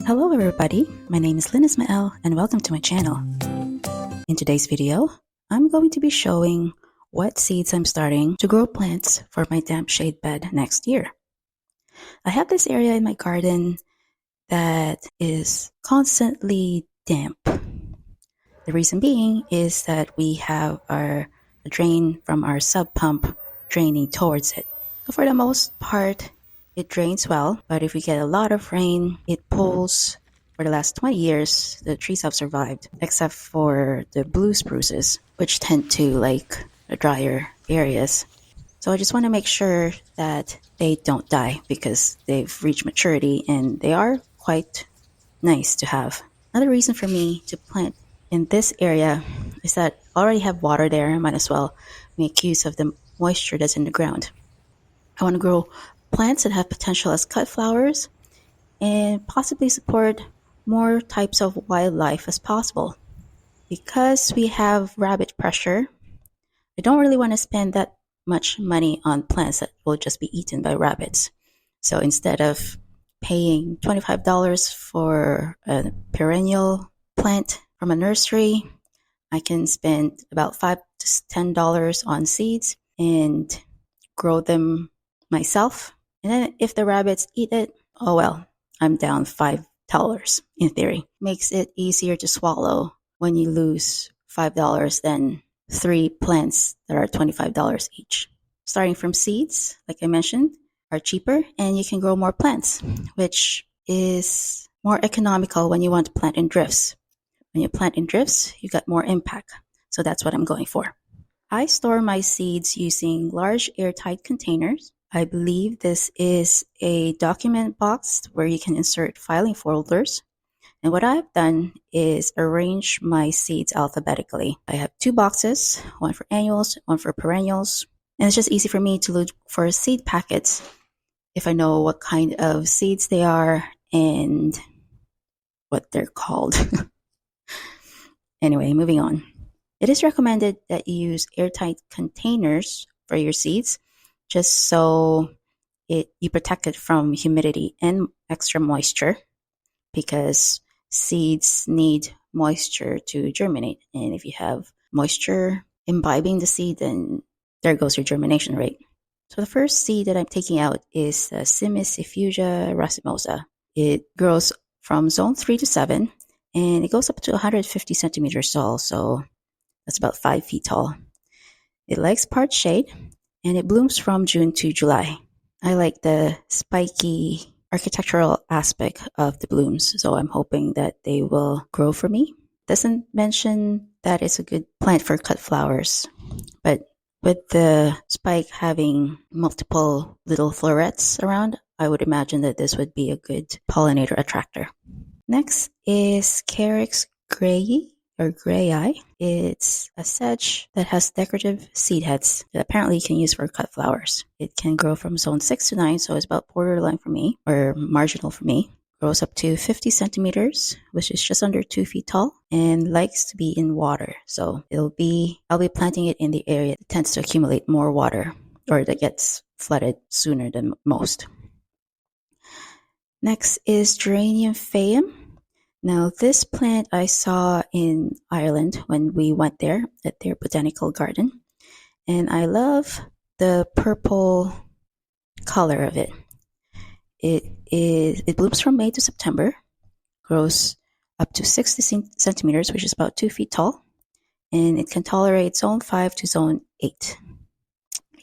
Hello everybody, my name is Lynn Ismael and welcome to my channel. In today's video, I'm going to be showing what seeds I'm starting to grow plants for my damp shade bed next year. I have this area in my garden that is constantly damp. The reason being is that we have our drain from our sub pump draining towards it. So for the most part, it drains well, but if we get a lot of rain, it pulls. For the last 20 years, the trees have survived, except for the blue spruces, which tend to like the drier areas. So I just want to make sure that they don't die because they've reached maturity and they are quite nice to have. Another reason for me to plant in this area is that I already have water there. I might as well make use of the moisture that's in the ground. I want to grow plants that have potential as cut flowers and possibly support more types of wildlife as possible. Because we have rabbit pressure, I don't really want to spend that much money on plants that will just be eaten by rabbits. So instead of paying $25 for a perennial plant from a nursery, I can spend about $5 to $10 on seeds and grow them myself. And then if the rabbits eat it, oh well, I'm down $5 in theory. Makes it easier to swallow when you lose $5 than 3 plants that are $25 each. Starting from seeds, like I mentioned, are cheaper and you can grow more plants, which is more economical when you want to plant in drifts. When you plant in drifts, you get more impact. So that's what I'm going for. I store my seeds using large airtight containers. I believe this is a document box where you can insert filing folders. And what I've done is arrange my seeds alphabetically. I have 2 boxes, one for annuals, one for perennials. And it's just easy for me to look for seed packets if I know what kind of seeds they are and what they're called. Anyway, moving on. It is recommended that you use airtight containers for your seeds just so you protect it from humidity and extra moisture because seeds need moisture to germinate. And if you have moisture imbibing the seed, then there goes your germination rate. So the first seed that I'm taking out is the Cimicifuga racemosa. It grows from zone 3 to 7 and it goes up to 150 centimeters tall. So that's about 5 feet tall. It likes part shade and it blooms from June to July. I like the spiky architectural aspect of the blooms, so I'm hoping that they will grow for me. Doesn't mention that it's a good plant for cut flowers, but with the spike having multiple little florets around, I would imagine that this would be a good pollinator attractor. Next is Carrick Grayy or grayi. It's a sedge that has decorative seed heads that apparently you can use for cut flowers. It can grow from zone 6 to 9, so it's about borderline for me, or marginal for me. Grows up to 50 centimeters, which is just under 2 feet tall, and likes to be in water. So I'll be planting it in the area that tends to accumulate more water, or that gets flooded sooner than most. Next is Geranium phaeum. Now, this plant I saw in Ireland when we went there at their botanical garden, and I the purple color of it. It blooms from May to September, grows up to 60 centimeters, which is about 2 feet tall, and it can tolerate zone 5 to zone 8.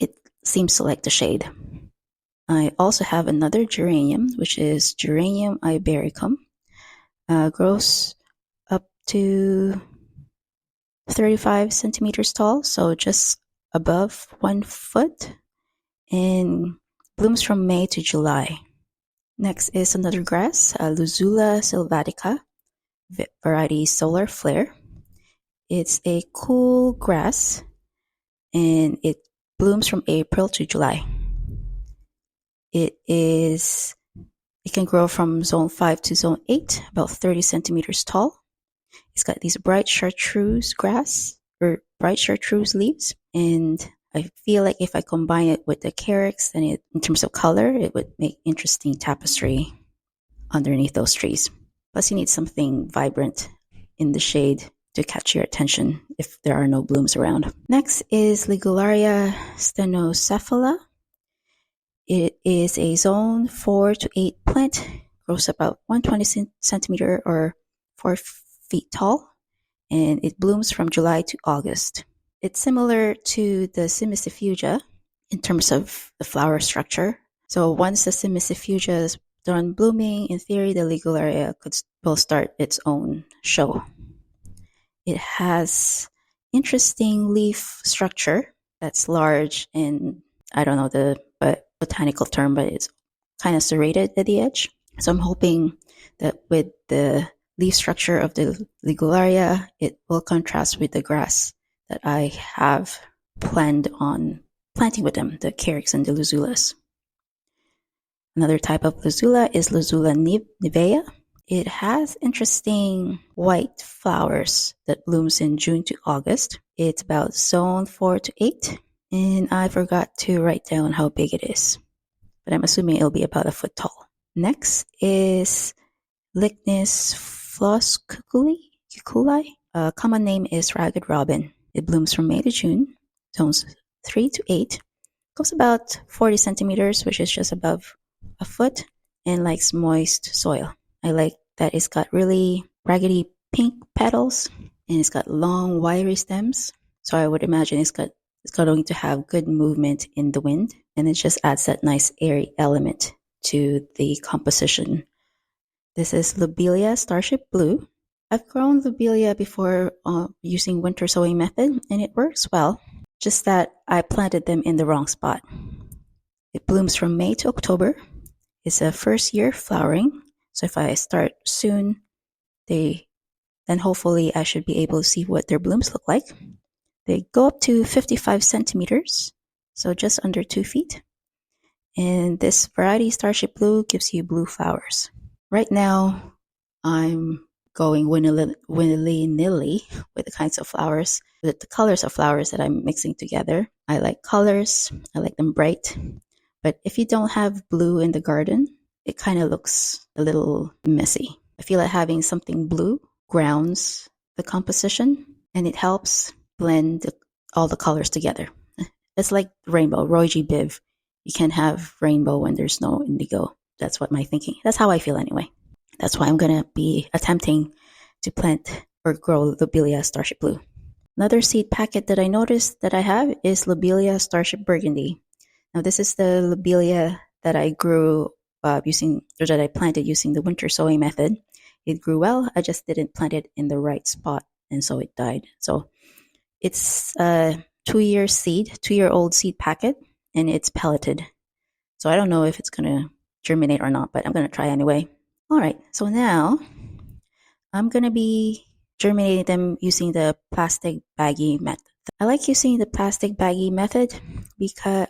It seems to like the shade. I also have another geranium, which is Geranium ibericum. Grows up to 35 centimeters tall, so just above 1 foot, and blooms from May to July. Next is another grass, Luzula sylvatica, variety Solar Flare. It's a cool grass, and it blooms from April to July. It can grow from zone 5 to zone 8, about 30 centimeters tall. It's got these bright chartreuse leaves, and I feel like if I combine it with the Carex, then in terms of color, it would make interesting tapestry underneath those trees. Plus you need something vibrant in the shade to catch your attention if there are no blooms around. Next is Legaria stenocephala. It is a zone 4 to 8 plant, grows about 120 centimeter or 4 feet tall, and it blooms from July to August. It's similar to the Cimicifuga in terms of the flower structure. So once the Cimicifuga is done blooming, in theory, the Legaria will start its own show. It has interesting leaf structure that's large and I don't know the botanical term, but it's kind of serrated at the edge. So I'm hoping that with the leaf structure of the Legaria, it will contrast with the grass that I have planned on planting with them, the Carex and the Luzulas. Another type of Luzula is Luzula nivea. It has interesting white flowers that blooms in June to August. It's about zone 4 to 8, and I forgot to write down how big it is, but I'm assuming it'll be about a foot tall. Next is Lychee Floss cuculi. Common name is ragged robin. It blooms from May to June, zones 3 to 8. Goes about 40 centimeters, which is just above a foot, and likes moist soil. I like that it's got really raggedy pink petals, and it's got long, wiry stems. So I would imagine it's going to have good movement in the wind, and it just adds that nice airy element to the composition. This is Liilia Starship Blue. I've grown Liilia before using winter sowing method, and it works well. Just that I planted them in the wrong spot. It blooms from May to October. It's a first year flowering, so if I start soon, then hopefully I should be able to see what their blooms look like. They go up to 55 centimeters, so just under 2 feet. And this variety, Starship Blue, gives you blue flowers. Right now, I'm going willy-nilly with the kinds of flowers, with the colors of flowers that I'm mixing together. I like colors, I like them bright. But if you don't have blue in the garden, it kind of looks a little messy. I feel like having something blue grounds the composition, and it helps blend all the colors together. It's like rainbow, Roy G. Biv. You can't have rainbow when there's no indigo. That's what my thinking. That's how I feel anyway. That's why I'm going to be attempting to plant or grow Liilia Starship Blue. Another seed packet that I noticed that I have is Liilia Starship Burgundy. Now this is the Liilia that I grew that I planted using the winter sowing method. It grew well. I just didn't plant it in the right spot, and so it died. So it's a 2-year-old seed packet, and it's pelleted. So I don't know if it's going to germinate or not, but I'm going to try anyway. All right, so now I'm going to be germinating them using the plastic baggie method. I like using the plastic baggie method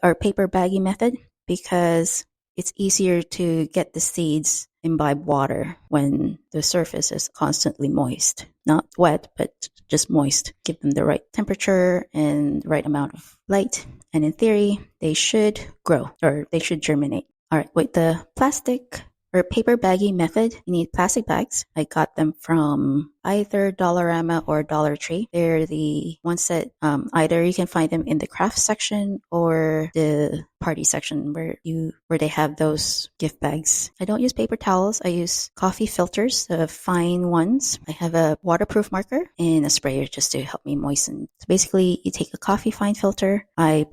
or paper baggie method because it's easier to get the seeds imbibe water when the surface is constantly moist. Not wet, but just moist. Give them the right temperature and the right amount of light. And in theory, they should grow or they should germinate. All right, with the plastic or paper baggie method, you need plastic bags. I got them from either Dollarama or Dollar Tree. They're the ones that either you can find them in the craft section or the party section where they have those gift bags. I don't use paper towels. I use coffee filters, the fine ones. I have a waterproof marker and a sprayer just to help me moisten. So basically, you take a coffee fine filter. I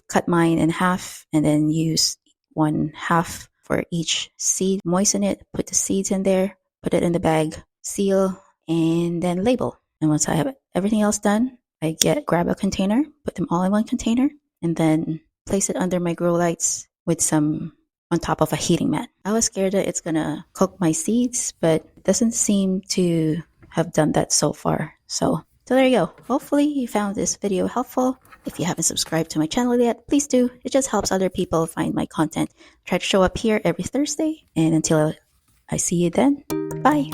cut mine in half and then use 1/2 for each seed, moisten it, put the seeds in there, put it in the bag, seal, and then label. And once I have everything else done, I grab a container, put them all in one container, and then place it under my grow lights with some on top of a heating mat. I was scared that it's gonna cook my seeds, but it doesn't seem to have done that so far. So there you go. Hopefully you found this video helpful. If you haven't subscribed to my channel yet, please do. It just helps other people find my content. Try to show up here every Thursday. And until I see you then, bye.